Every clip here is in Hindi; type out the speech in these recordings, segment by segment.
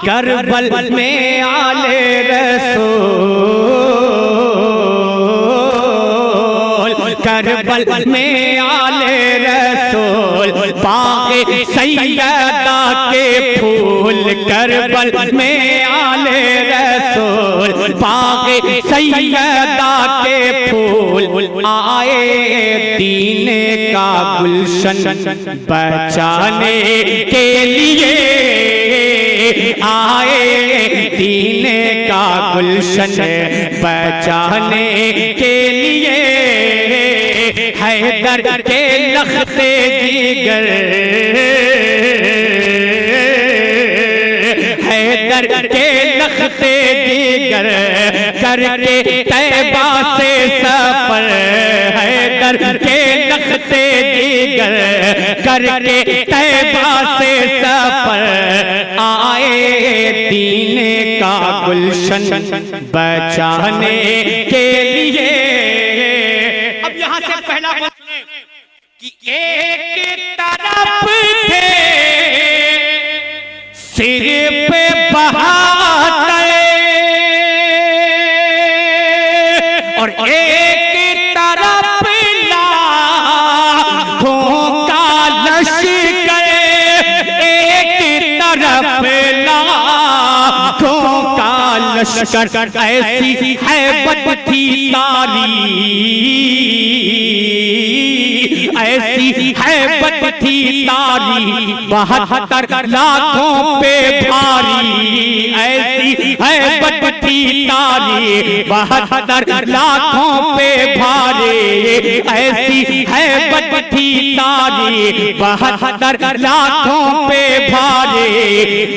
करबल में आले रसूल, करबल में आले रसूल, बाग़े सैयदा के फूल, करबल में आले रसूल, बाग़े सैयदा के फूल, आए दीने का गुलशन बचाने के लिए, आए दीने का गुलशन बचाने के लिए, हैदर के लख्ते जिगर, हैदर के लख्ते जिगर करके तैबा से सफर, हैदर के लख्ते जिगर करके तैबा से सफर, आए दीने का गुलशन बचाने के लिए। अब यहां से पहला सुने कि एक तरफ थे सिर पे बहाते और एक तरफ लाखों का लश्कर, एक तरफ लाखों का लश्कर, ऐसी हैबत थी तारी, ऐसी हैबत थी तारी, 72 लाखों पे भारी, ऐसी हैबत थी तारी, 72 लाखों पे भारी, ऐसी हैबत थी तारी, 72 लाखों पे भारी,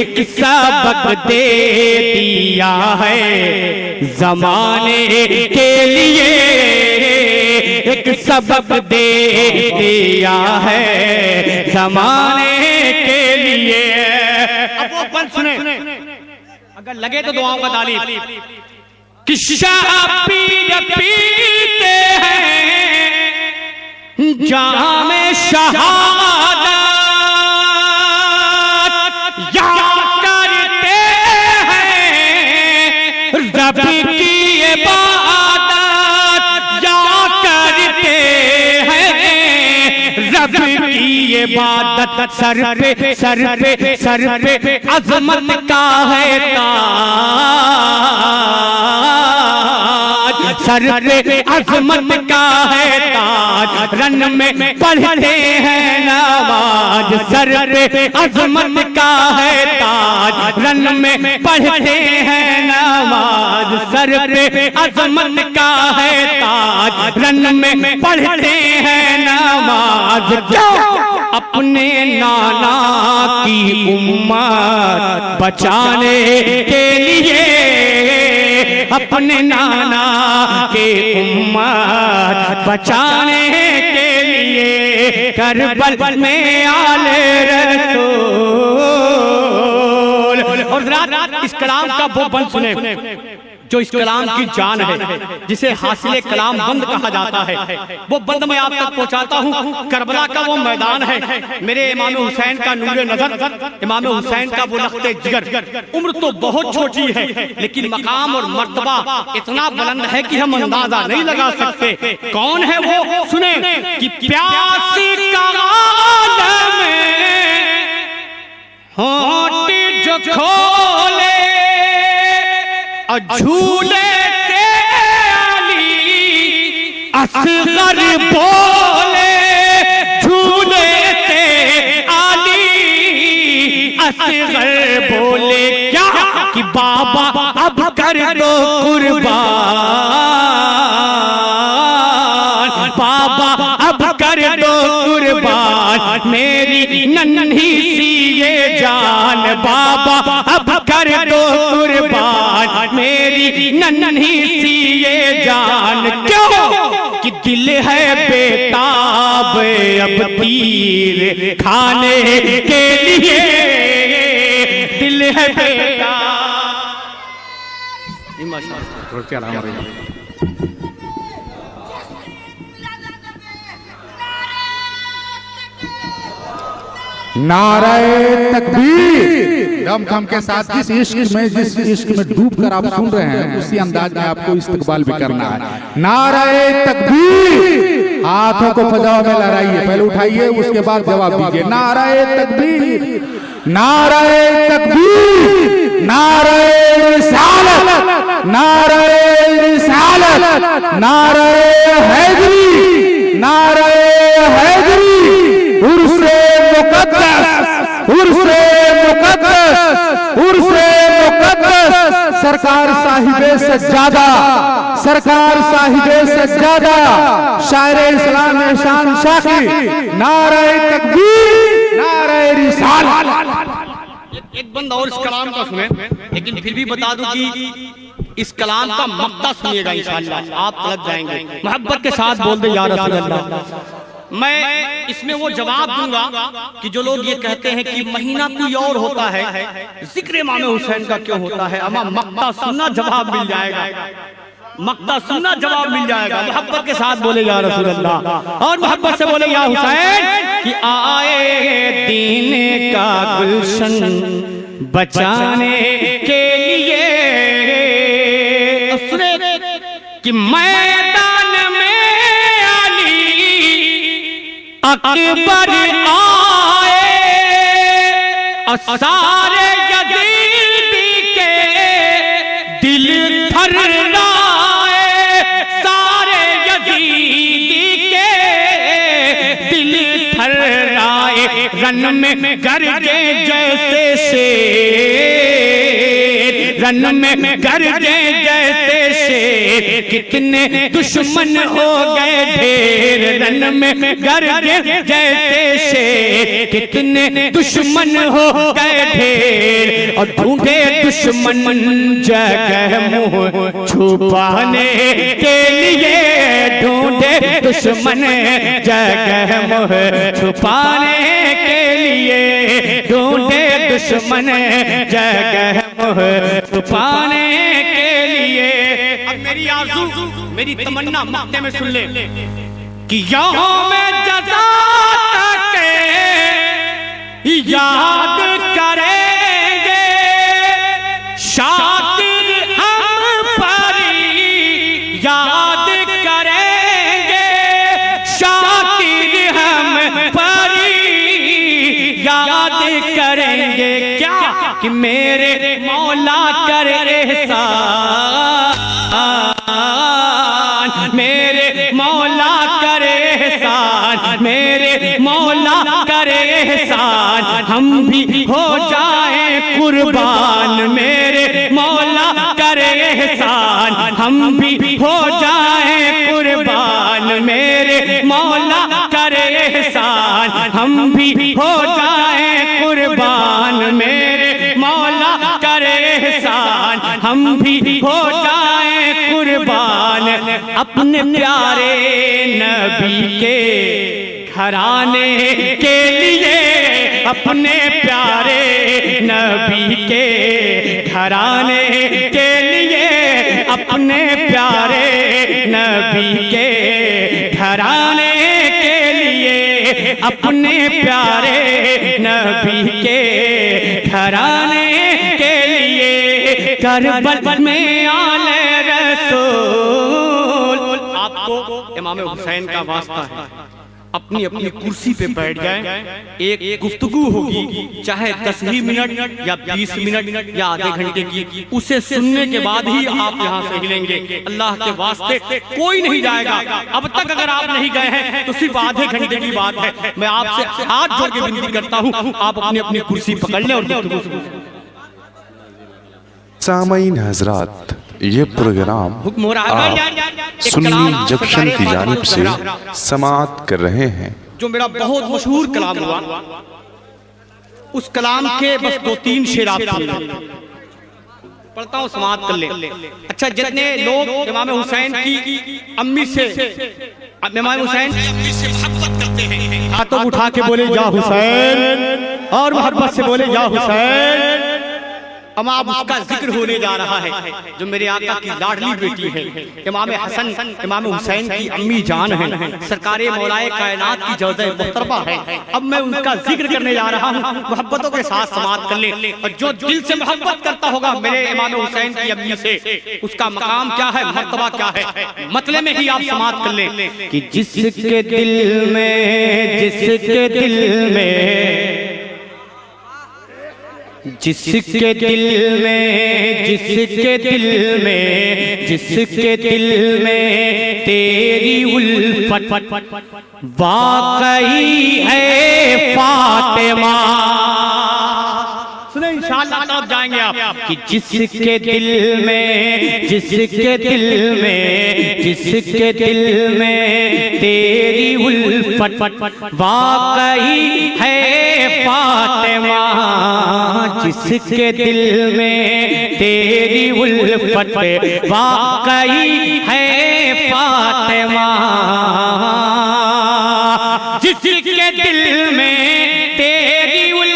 एक सबक दे दिया है ज़माने के लिए, एक सबक दे दिया है ज़माने के लिए। अब वो बंद सुने, अगर लगे तो दुआओं का तालीब कि शबीर पीते हैं जाम शहादत, या करते हैं रब की इबादत, या करते हैं रब की इबादत, सर पे सर पे सर पे अजमत का है ताज, सर पे अजमत का है ताज, रन में पढ़ते हैं नवाज, सर पे अजमत का है ताज, रन में पढ़ते हैं नवाज, सर पे अजमत का है ताज, रन में पढ़ते हैं नवाज। क्यों? अपने नाना की उम्मत बचाने के लिए, अपने नाना के उम्मत बचाने के लिए, करबल में आले रसूल। और रात इस कलाम का वो बंद सुने जो इस कलाम की जान है, जिसे हासिले कलाम बंद कहा जाता है, वो बंद मैं आप तक पहुंचाता हूं। करबला का वो मैदान है, मेरे इमाम हुसैन का नूरे नजर, इमाम हुसैन का वो लख्ते जिगर। उम्र तो बहुत छोटी है लेकिन मकाम और मर्तबा इतना बुलंद है कि हम अंदाजा नहीं लगा सकते। कौन है वो? सुने कि प्यासी का आलम होंठ जो खोले और झूले से अली असगर बोले, झूले से अली असगर बोले क्या कि बाबा अब कर दो कुर्बान, बाबा अब कर दो कुर्बान मेरी नन्ही सी ये जान, बाबा अब कर दो कुर्बान मेरी नन्ही सी ये जान। क्यों? कि दिल है बेताब अब तीर खाने के लिए, दिल है बेताब। नारे तकबीर, दमखम के साथ जिस इश्क में डूब कर आप सुन रहे हैं, उसी अंदाज में आपको इस्तकबाल भी करना है। नारे तकबीर, हाथों को फजाओं में लहराइए, पहले उठाइए उसके बाद जवाब दीजिए। नारे तकबीर, नारे तकबीर, नारे रिसालत, नारे रिसालत, नारे हैदरी, नारे हैदरी, उर्से मुकद्दस, उर्से मुकद्दस, उर्से मुकद्दस, सरकार साहिबे सज्जादा, सरकार साहिबे सज्जादा, शायरे इस्लाम शान शाकी, नारे तकबीर, नारे रिसालत। एक बंद और इस कलाम का सुने, लेकिन फिर भी बता दूं कि इस कलाम का मक्ता सुनिएगा, इंशाअल्लाह आप लग जाएंगे। मोहब्बत के साथ बोल दे या रसूल अल्लाह। मैं इसमें वो जवाब दूंगा कि जो लोग ये कहते हैं कि महीना कोई और होता है, जिक्र इमाम हुसैन का क्यों होता है। अमा मक्ता सुनना जवाब मिल जाएगा, मक्ता सुनना जवाब मिल जाएगा। मोहब्बत के साथ बोले या रसूल अल्लाह, और मोहब्बत से बोले या हुसैन कि आए दीन का गुलशन बचाने के लिए, सुने कि मैदान में अली अकबर आए और सारे यजीदी के दिल थर्राए, सारे यजीदी के दिल थर्राए, रन में गरजे जैसे शेर, रन में गरजे जैसे शेर, कितने दुश्मन हो गए ढेर, रन में गरजे जैसे शेर, कितने दुश्मन हो गए ढेर, और ढूंढे दुश्मन जगह मुंह छुपाने के लिए, ढूंढे दुश्मन जगह मुंह छुपाने के लिए, ढूंढे दुश्मन जगह मुंह छुपाने के लिए। अब मेरी आरज़ू, मेरी तमन्ना मक्ते में सुन ले कि यहाँ में जज़ा तक याद करेंगे, शातिर हम परी याद करेंगे, शातिर हम परी याद करेंगे। क्या कि मेरे मौला करे एहसान, मेरे मौला करे एहसान, मेरे मौला करे एहसान, हम भी हो जाए कुर्बान, मेरे मौला करे एहसान, हम भी हो जाए कुर्बान, मेरे मौला करे एहसान, हम भी हो जाए कुर्बान, मेरे मौला करे एहसान, हम भी हो जाए कुर्बान, अपने प्यारे नबी के घराने के लिए, अपने प्यारे नबी के घराने के लिए, अपने प्यारे नबी के घराने के लिए, अपने प्यारे नबी के घराने के लिए, करबल में आले रसूल। आपको इमाम हुसैन का वास्ता है, अपनी अपनी कुर्सी पे बैठ जाए, एक गुफ्तगू होगी चाहे 10 ही मिनट या 20 मिनट या आधे घंटे की, उसे सुनने के बाद ही आप यहाँ से हिलेंगे। अल्लाह के वास्ते कोई नहीं जाएगा। अब तक अगर आप नहीं गए हैं तो सिर्फ आधे घंटे की बात है। मैं आपसे हाथ जोड़ के विनती करता हूँ, आप अपनी अपनी कुर्सी पकड़ लें और गुफ्तगू सुनें। सामईन हजरात, ये प्रोग्राम सुन्नी जंक्शन की जानिब से समाअत कर रहे हैं। जो मेरा बहुत मशहूर कलाम हुआ, उस कलाम के बस 2-3 शेर आप सुन लें, पढ़ता हूँ, समाअत कर ले। अच्छा, जितने लोग इमाम हुसैन की अम्मी से, इमाम हुसैन की अम्मी से मोहब्बत करते हैं, हाथों उठा के बोले या हुसैन, और मोहब्बत से बोले या हुसैन। अब उसका जिक्र होने जा रहा है जो मेरे आका की लाडली बेटी है, इमाम हसन इमाम हुसैन की अम्मी जान है, सरकारे मौलाए कायनात की जौज़े मुहतरमा है। अब मैं उनका जिक्र करने जा रहा हूँ, मोहब्बतों के साथ समाअत कर ले। और जो दिल से मोहब्बत करता होगा मेरे इमाम हुसैन की अम्मी से, उसका मकाम क्या है, मर्तबा क्या है, मतले में ही आप समाअत कर ले कि जिसके दिल में, जिसके दिल में, जिसके दिल में, जिसके दिल में, जिसके दिल में तेरी उल्फत वाकई है फातिमा। सुने इंशाअल्लाह तब जाएंगे आप कि जिसके दिल में, जिसके दिल में, जिसके दिल में तेरी उल्फत वाकई है फातिमा, जिसके दिल में तेरी उल्फत वाकई है फातिमा, जिसके दिल में तेरी उल्फत,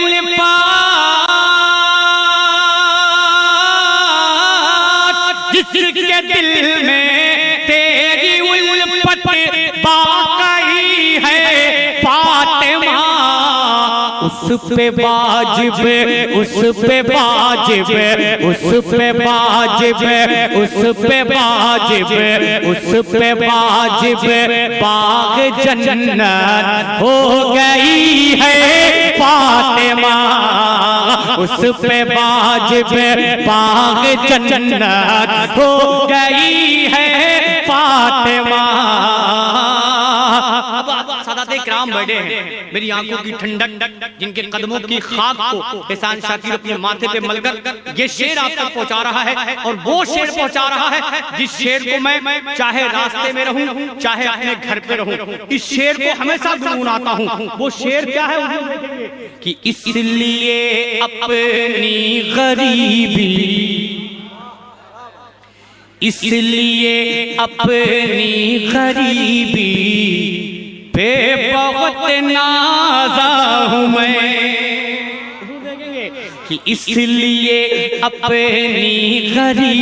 जिसके दिल में तेरी उल्फत बाक़ी है फातिमा, उस पे वाजिब, उस पे वाजिब, उस पे वाजिब, उस पे वाजिब, उस पे वाजिब बाग जन्नत हो गई है फातिमा, उस पे वाजिब बाग जन्नत हो गई है फातिमा। अब सादाते किराम बैठे हैं, मेरी आंखों की ठंडक, जिनके कदमों की खाक को एहसान शाकिर अपने माथे पे मलकर ये शेर आप तक पहुंचा रहा है। और वो शेर पहुंचा रहा है जिस शेर को मैं चाहे रास्ते में रहूं, चाहे अपने घर पे रहूं, इस शेर को हमेशा गुनगुनाता हूं। वो शेर क्या है कि इसलिए अपनी गरीबी, इसलिए अपनी गरीबी पे बहुत नाज़ा हूँ मैं, कि इसलिए अपनी गरीबी